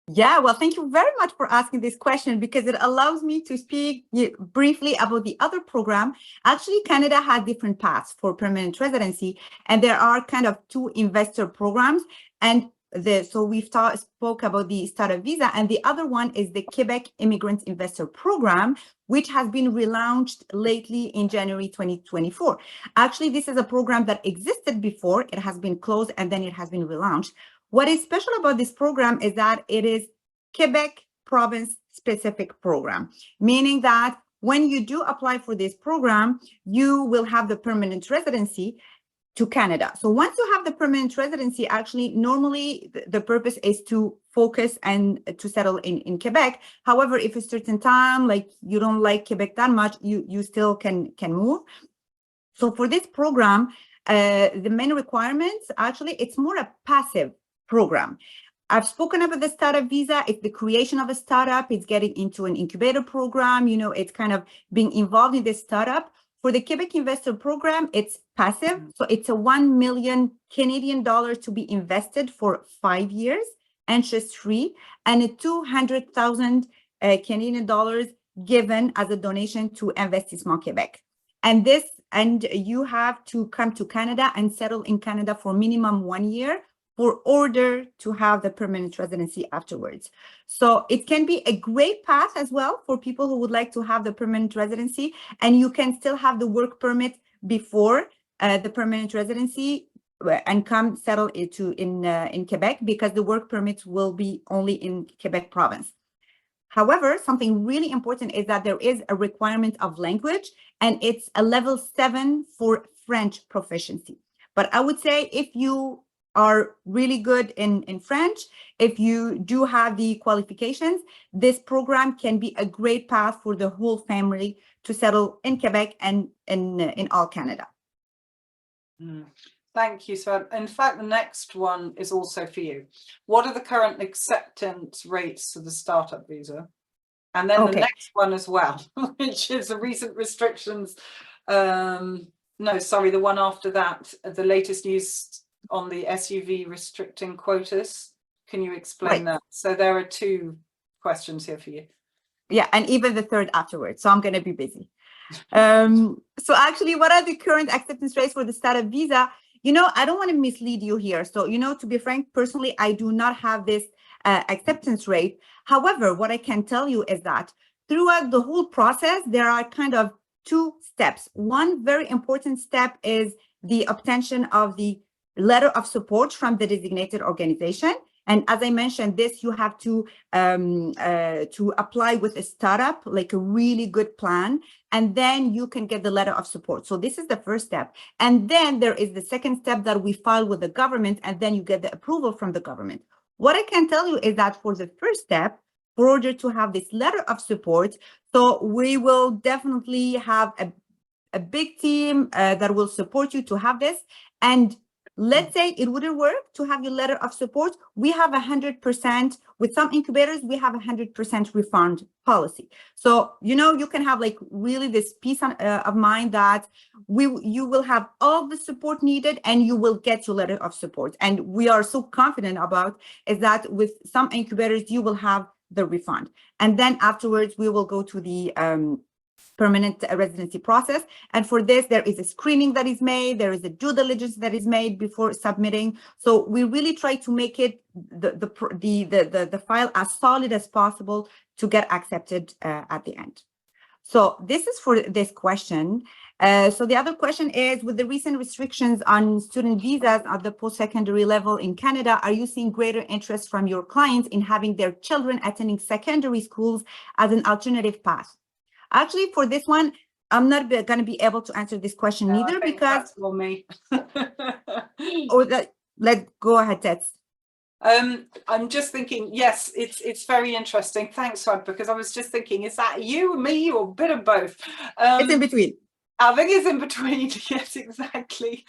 Yeah, well, thank you very much for asking this question, because it allows me to speak briefly about the other program. Actually, Canada has different paths for permanent residency, and there are kind of 2 investor programs. And so we've spoke about the startup visa, and the other one is the Quebec Immigrant Investor Program, which has been relaunched lately in January 2024. Actually, this is a program that existed before. It has been closed, and then it has been relaunched. What is special about this program is that it is Quebec province specific program, meaning that when you do apply for this program, you will have the permanent residency to Canada. So once you have the permanent residency, actually, normally the purpose is to focus and to settle in Quebec. However, if a certain time, like you don't like Quebec that much, you still can move. So for this program, the main requirements, actually, it's more a passive program. I've spoken about the startup visa. It's the creation of a startup. It's getting into an incubator program. You know, it's kind of being involved in this startup. For the Quebec Investor Program, it's passive. So it's a 1 million Canadian dollars to be invested for 5 years, interest-free, and a 200,000 Canadian dollars given as a donation to Investissement Québec. And you have to come to Canada and settle in Canada for minimum 1 year, for order to have the permanent residency afterwards. So it can be a great path as well for people who would like to have the permanent residency, and you can still have the work permit before the permanent residency and come settle in Quebec, because the work permits will be only in Quebec province. However, something really important is that there is a requirement of language, and it's a level 7 for French proficiency. But I would say if you are really good in French, if you do have the qualifications, this program can be a great path for the whole family to settle in Quebec and in all Canada. Thank you, Sven. In fact, the next one is also for you. What are the current acceptance rates for the startup visa? And then the next one as well, which is the recent restrictions. No, sorry, the one after that, the latest news on the SUV restricting quotas. Can you explain that? So there are 2 questions here for you. Yeah, and even the third afterwards. So I'm going to be busy. So actually, what are the current acceptance rates for the startup visa? You know, I don't want to mislead you here. So, you know, to be frank, personally, I do not have this acceptance rate. However, what I can tell you is that throughout the whole process, there are kind of 2 steps. One very important step is the obtention of the letter of support from the designated organization. And as I mentioned, this you have to apply with a startup, like a really good plan, and then you can get the letter of support. So this is the first step. And then there is the second step that we file with the government, and then you get the approval from the government. What I can tell you is that for the first step, for order to have this letter of support, so we will definitely have a big team that will support you to have this. And let's say it wouldn't work to have your letter of support, we have 100%, with some incubators, we have 100% refund policy. So, you know, you can have like really this peace of mind that you will have all the support needed and you will get your letter of support. And we are so confident about is that with some incubators, you will have the refund. And then afterwards, we will go to the permanent residency process. And for this, there is a screening that is made, there is a due diligence that is made before submitting. So we really try to make it the file as solid as possible to get accepted at the end. So this is for this question. So the other question is, with the recent restrictions on student visas at the post-secondary level in Canada, are you seeing greater interest from your clients in having their children attending secondary schools as an alternative path? Actually, for this one, I'm not going to be able to answer this question either, because that's for me. Let's go ahead, Tets. I'm just thinking, yes, it's very interesting. Thanks, Swad, because I was just thinking, is that you, me, or a bit of both? It's in between. I think it's in between. Yes, exactly.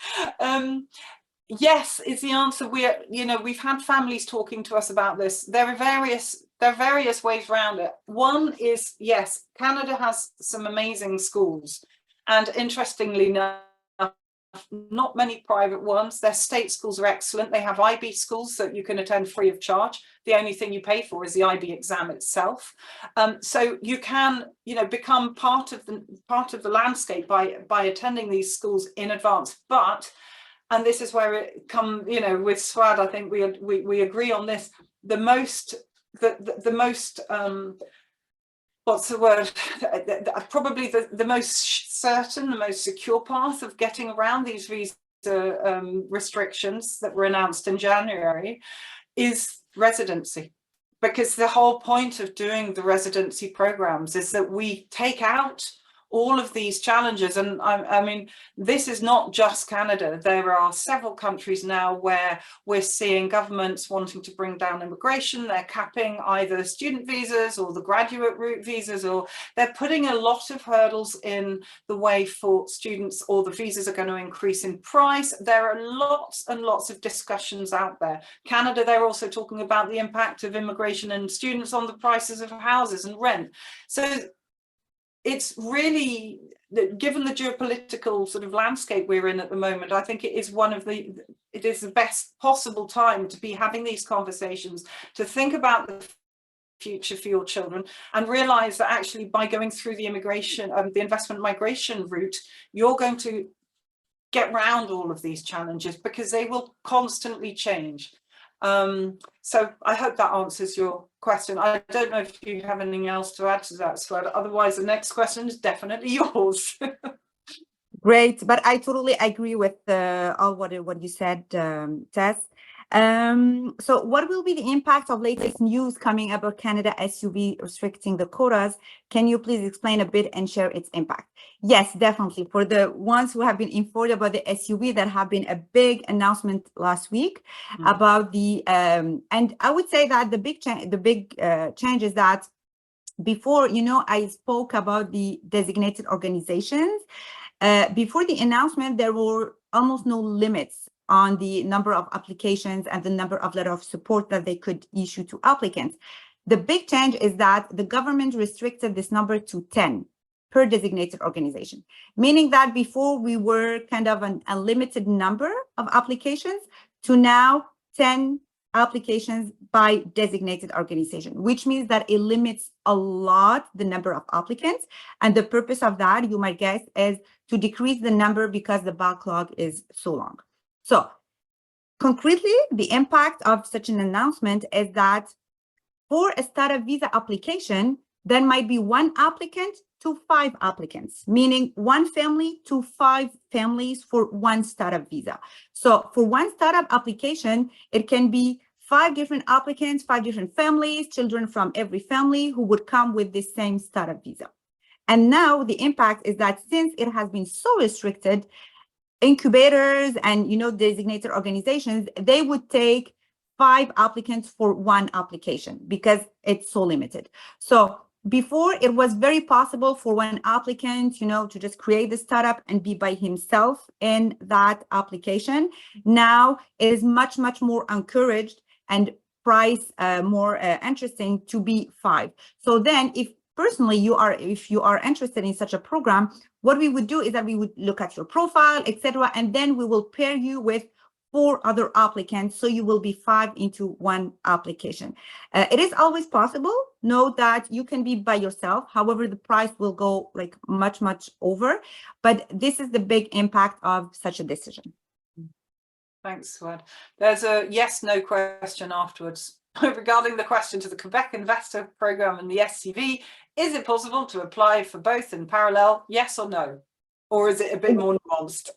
Yes, is the answer. We've had families talking to us about this. There are various ways around it. One is, yes, Canada has some amazing schools, and interestingly enough, not many private ones. Their state schools are excellent. They have IB schools that you can attend free of charge. The only thing you pay for is the IB exam itself. So you can, become part of the landscape by attending these schools in advance. But, and this is where it comes, with Swad, I think we agree on this. The most what's the word? Probably the most certain, the most secure path of getting around these visa restrictions that were announced in January is residency. Because the whole point of doing the residency programs is that we take out all of these challenges. And I mean, this is not just Canada. There are several countries now where we're seeing governments wanting to bring down immigration. They're capping either student visas or the graduate route visas, or they're putting a lot of hurdles in the way for students, or the visas are going to increase in price. There are lots and lots of discussions out there. Canada, they're also talking about the impact of immigration and students on the prices of houses and rent. So it's really, given the geopolitical sort of landscape we're in at the moment, I think it is the best possible time to be having these conversations, to think about the future for your children, and realize that actually by going through the immigration, the investment migration route, you're going to get round all of these challenges, because they will constantly change. So I hope that answers your question. I don't know if you have anything else to add to that, Swed. Otherwise, the next question is definitely yours. Great, but I totally agree with all what you said, Tess. So what will be the impact of latest news coming about Canada SUV restricting the quotas? Can you please explain a bit and share its impact? Yes, definitely. For the ones who have been informed about the SUV, that have been a big announcement last week about the, and I would say that the big change is that before, I spoke about the designated organizations. Before the announcement, there were almost no limits on the number of applications and the number of letter of support that they could issue to applicants. The big change is that the government restricted this number to 10 per designated organization, meaning that before we were kind of an unlimited number of applications to now 10 applications by designated organization, which means that it limits a lot the number of applicants. And the purpose of that, you might guess, is to decrease the number because the backlog is so long. So concretely, the impact of such an announcement is that for a startup visa application, there might be 1 applicant to 5 applicants, meaning 1 family to 5 families for 1 startup visa. So for 1 startup application, it can be 5 different applicants, 5 different families, children from every family who would come with the same startup visa. And now the impact is that since it has been so restricted, incubators and designated organizations, they would take 5 applicants for 1 application because it's so limited. So before, it was very possible for 1 applicant, to just create the startup and be by himself in that application. Now it is much, much more encouraged and price more interesting to be 5. So then if personally if you are interested in such a program, what we would do is that we would look at your profile, etc., and then we will pair you with 4 other applicants, so you will be 5 into 1 application. It is always possible. Know that you can be by yourself. However, the price will go like much, much over. But this is the big impact of such a decision. Thanks, Swed. There's a yes/no question afterwards regarding the question to the Quebec Investor Programme and the SCV. Is it possible to apply for both in parallel? Yes or no? Or is it a bit more nuanced?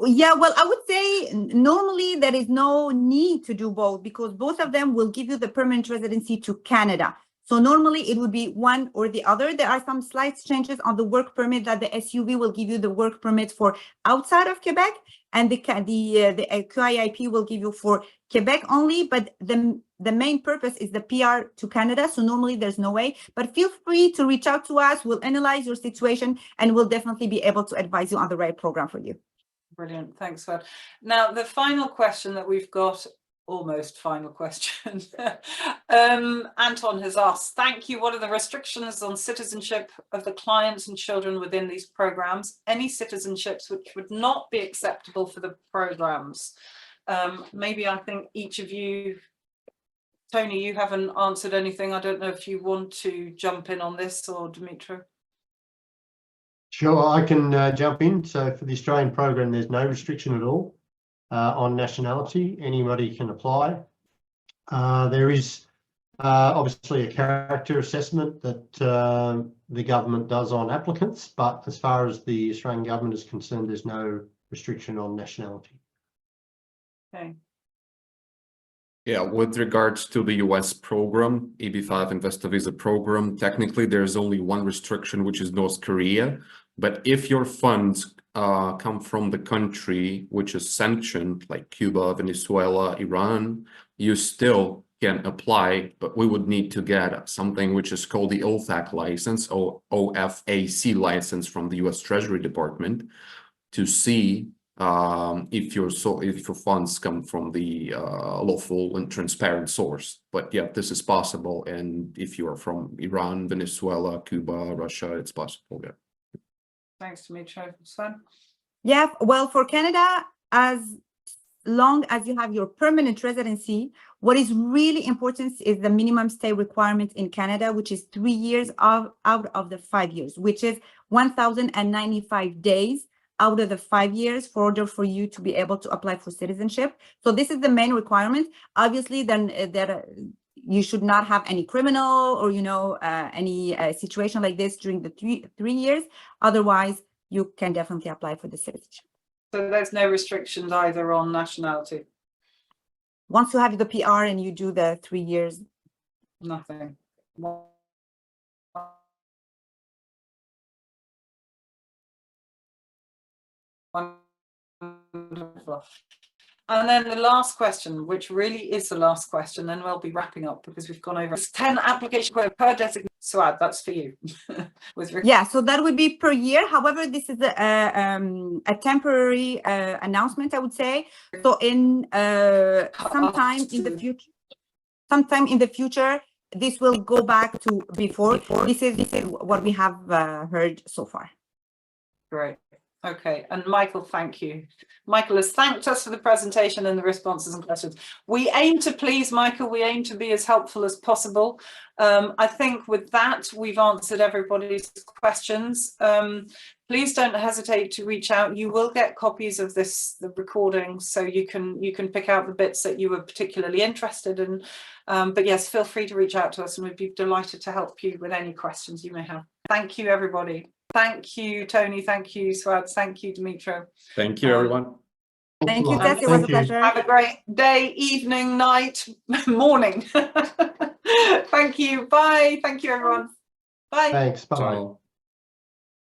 Yeah, well, I would say normally there is no need to do both because both of them will give you the permanent residency to Canada. So normally it would be one or the other. There are some slight changes on the work permit that the SUV will give you the work permit for outside of Quebec, and the QIIP will give you for Quebec only. But the main purpose is the PR to Canada. So normally there's no way. But feel free to reach out to us. We'll analyze your situation and we'll definitely be able to advise you on the right program for you. Brilliant. Thanks, Swed. Now, the final question that we've got, almost final question, Anton has asked, thank you. What are the restrictions on citizenship of the clients and children within these programs? Any citizenships which would not be acceptable for the programs? Maybe I think each of you, Tony, you haven't answered anything. I don't know if you want to jump in on this, or Dimitri. Sure, I can jump in. So for the Australian program, there's no restriction at all on nationality. Anybody can apply. There is obviously a character assessment that the government does on applicants, but as far as the Australian government is concerned, there's no restriction on nationality. Okay. Yeah, with regards to the US program, EB5 Investor Visa program, technically there's only one restriction, which is North Korea. But if your funds come from the country which is sanctioned, like Cuba, Venezuela, Iran, you still can apply, but we would need to get something which is called the OFAC license, or OFAC license from the US Treasury Department, to see if your funds come from the lawful and transparent source. But yeah, this is possible, and if you are from Iran, Venezuela, Cuba, Russia, it's possible. Yeah. Thanks, Dimitri. Sven? Yeah, well, for Canada, as long as you have your permanent residency, what is really important is the minimum stay requirement in Canada, which is 3 years out of the 5 years, which is 1,095 days out of the 5 years for order for you to be able to apply for citizenship. So this is the main requirement. Obviously, then you should not have any criminal or, any situation like this during the three years. Otherwise, you can definitely apply for the citizenship. So there's no restrictions either on nationality? Once you have the PR and you do the 3 years. Nothing. Wonderful. And then the last question, which really is the last question, then we'll be wrapping up because we've gone over 10 application quota per designation. Suad, that's for you. Yeah, so that would be per year. However, this is a temporary announcement, I would say. So in sometime in the future, this will go back to before. This is what we have heard so far. Great. Okay, and Michael, thank you. Michael has thanked us for the presentation and the responses and questions. We aim to please Michael, we aim to be as helpful as possible. I think with that, we've answered everybody's questions. Please don't hesitate to reach out. You will get copies of the recording, so you can pick out the bits that you were particularly interested in. But yes, feel free to reach out to us and we'd be delighted to help you with any questions you may have. Thank you, everybody. Thank you, Tony. Thank you, Suad. Thank you, Dimitro. Thank you, everyone. Thank you, Tess. It was a pleasure. Have a great day, evening, night, morning. Thank you. Bye. Thank you, everyone. Bye. Thanks. Bye. Ciao.